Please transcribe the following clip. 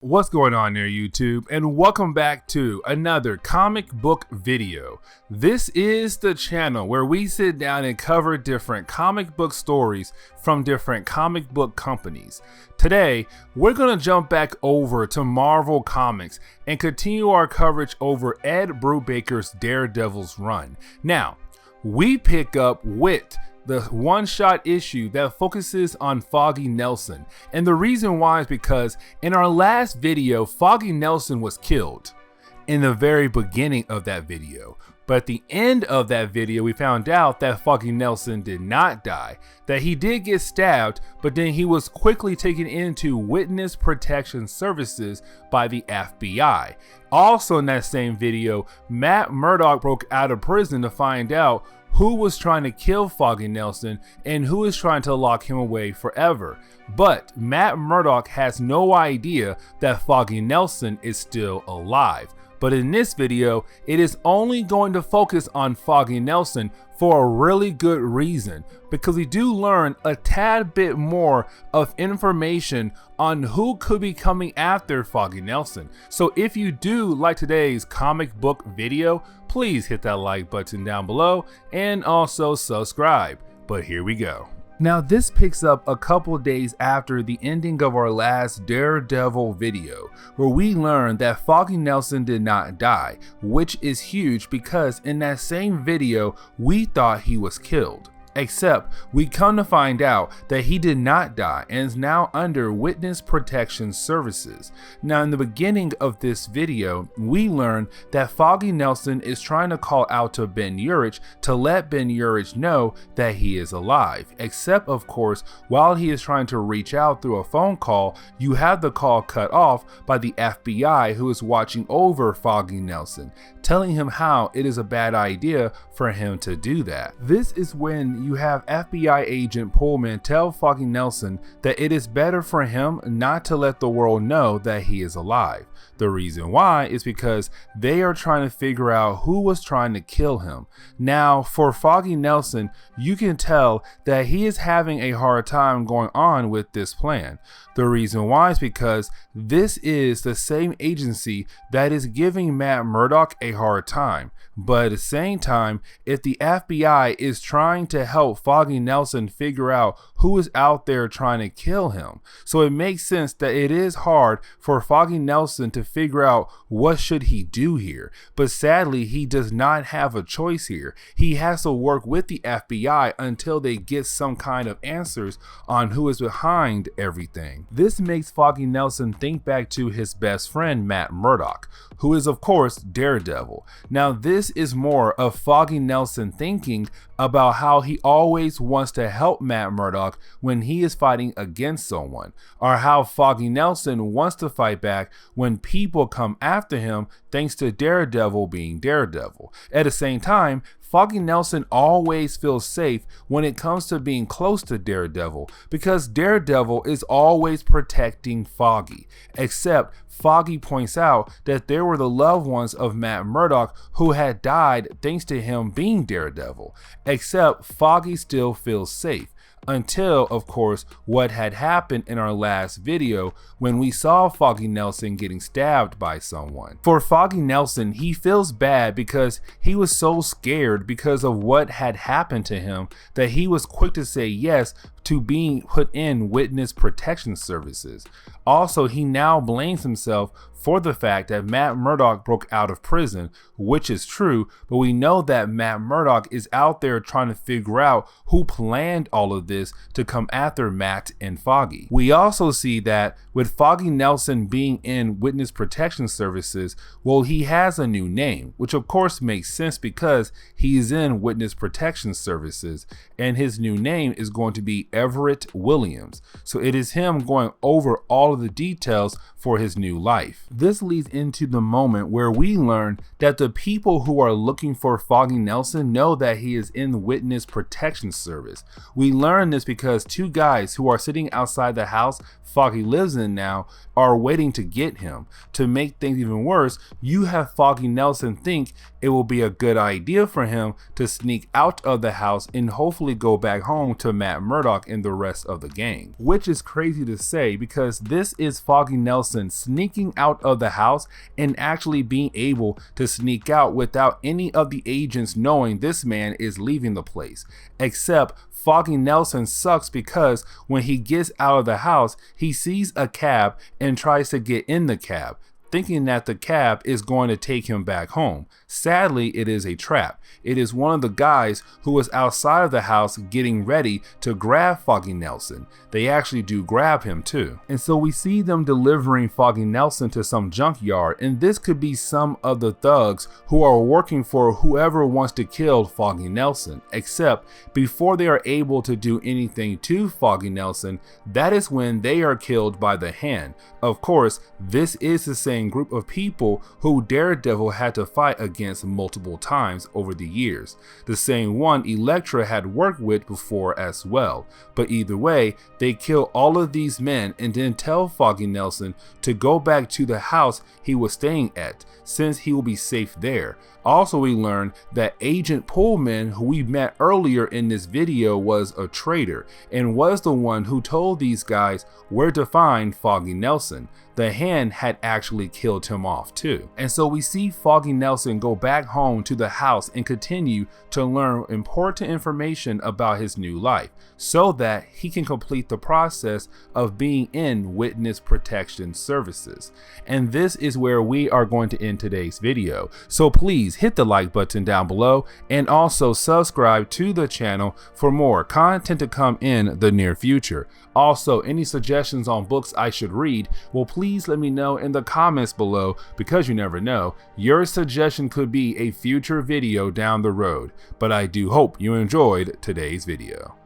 What's going on there, YouTube, and welcome back to another comic book video. This is the channel where we sit down and cover different comic book stories from different comic book companies. Today, we're going to jump back over to Marvel Comics and continue our coverage over Ed Brubaker's Daredevil's run. Now, we pick up with the one-shot issue that focuses on Foggy Nelson, and the reason why is because in our last video, Foggy Nelson was killed in the very beginning of that video. But at the end of that video, we found out that Foggy Nelson did not die, that he did get stabbed, but then he was quickly taken into Witness Protection Services by the FBI. Also in that same video, Matt Murdock broke out of prison to find out who was trying to kill Foggy Nelson and who is trying to lock him away forever. But Matt Murdock has no idea that Foggy Nelson is still alive. But in this video, it is only going to focus on Foggy Nelson for a really good reason, because we do learn a tad bit more of information on who could be coming after Foggy Nelson. So if you do like today's comic book video, please hit that like button down below and also subscribe. But here we go. Now this picks up a couple days after the ending of our last Daredevil video, where we learned that Foggy Nelson did not die, which is huge because in that same video we thought he was killed. Except we come to find out that he did not die and is now under Witness Protection Services. Now in the beginning of this video, we learn that Foggy Nelson is trying to call out to Ben Urich to let Ben Urich know that he is alive. Except of course, while he is trying to reach out through a phone call, you have the call cut off by the FBI, who is watching over Foggy Nelson, telling him how it is a bad idea for him to do that. This is when you have FBI agent Pullman tell Foggy Nelson that it is better for him not to let the world know that he is alive. The reason why is because they are trying to figure out who was trying to kill him. Now for Foggy Nelson, you can tell that he is having a hard time going on with this plan. The reason why is because this is the same agency that is giving Matt Murdock a hard time. But at the same time, if the FBI is trying to help Foggy Nelson figure out who is out there trying to kill him, so it makes sense that it is hard for Foggy Nelson to figure out what should he do here. But sadly, he does not have a choice here. He has to work with the FBI until they get some kind of answers on who is behind everything. This makes Foggy Nelson think back to his best friend Matt Murdock, who is of course Daredevil. Now this is more of Foggy Nelson thinking about how he always wants to help Matt Murdock when he is fighting against someone, or how Foggy Nelson wants to fight back when people come after him thanks to Daredevil being Daredevil. At the same time, Foggy Nelson always feels safe when it comes to being close to Daredevil, because Daredevil is always protecting Foggy. Except Foggy points out that there were the loved ones of Matt Murdock who had died thanks to him being Daredevil. Except Foggy still feels safe. Until, of course, what had happened in our last video when we saw Foggy Nelson getting stabbed by someone. For Foggy Nelson, he feels bad because he was so scared because of what had happened to him that he was quick to say yes to being put in Witness Protection Services. Also, he now blames himself for the fact that Matt Murdock broke out of prison, which is true, but we know that Matt Murdock is out there trying to figure out who planned all of this to come after Matt and Foggy. We also see that with Foggy Nelson being in Witness Protection Services, well, he has a new name, which of course makes sense because he's in Witness Protection Services, and his new name is going to be Everett Williams. So it is him going over all of the details for his new life. This leads into the moment where we learn that the people who are looking for Foggy Nelson know that he is in Witness Protection Service. We learn this because two guys who are sitting outside the house Foggy lives in now are waiting to get him. To make things even worse, you have Foggy Nelson think it will be a good idea for him to sneak out of the house and hopefully go back home to Matt Murdock Sherlock and the rest of the gang. Which is crazy to say because this is Foggy Nelson sneaking out of the house and actually being able to sneak out without any of the agents knowing this man is leaving the place. Except Foggy Nelson sucks because when he gets out of the house, he sees a cab and tries to get in the cab, thinking that the cab is going to take him back home. Sadly, it is a trap. It is one of the guys who was outside of the house getting ready to grab Foggy Nelson. They actually do grab him too. And so we see them delivering Foggy Nelson to some junkyard, and this could be some of the thugs who are working for whoever wants to kill Foggy Nelson. Except before they are able to do anything to Foggy Nelson, that is when they are killed by the Hand. Of course, this is the same group of people who Daredevil had to fight against multiple times over the years. The same one Elektra had worked with before as well. But either way, they kill all of these men and then tell Foggy Nelson to go back to the house he was staying at, since he will be safe there. Also, we learned that Agent Pullman, who we met earlier in this video, was a traitor and was the one who told these guys where to find Foggy Nelson. The Hand had actually killed him off too. And so we see Foggy Nelson go back home to the house and continue to learn important information about his new life so that he can complete the process of being in witness protection services. And this is where we are going to end today's video. So please hit the like button down below and also subscribe to the channel for more content to come in the near future. Also, any suggestions on books I should read, well, please let me know in the comments below, because you never know, your suggestion could be a future video down the road. But I do hope you enjoyed today's video.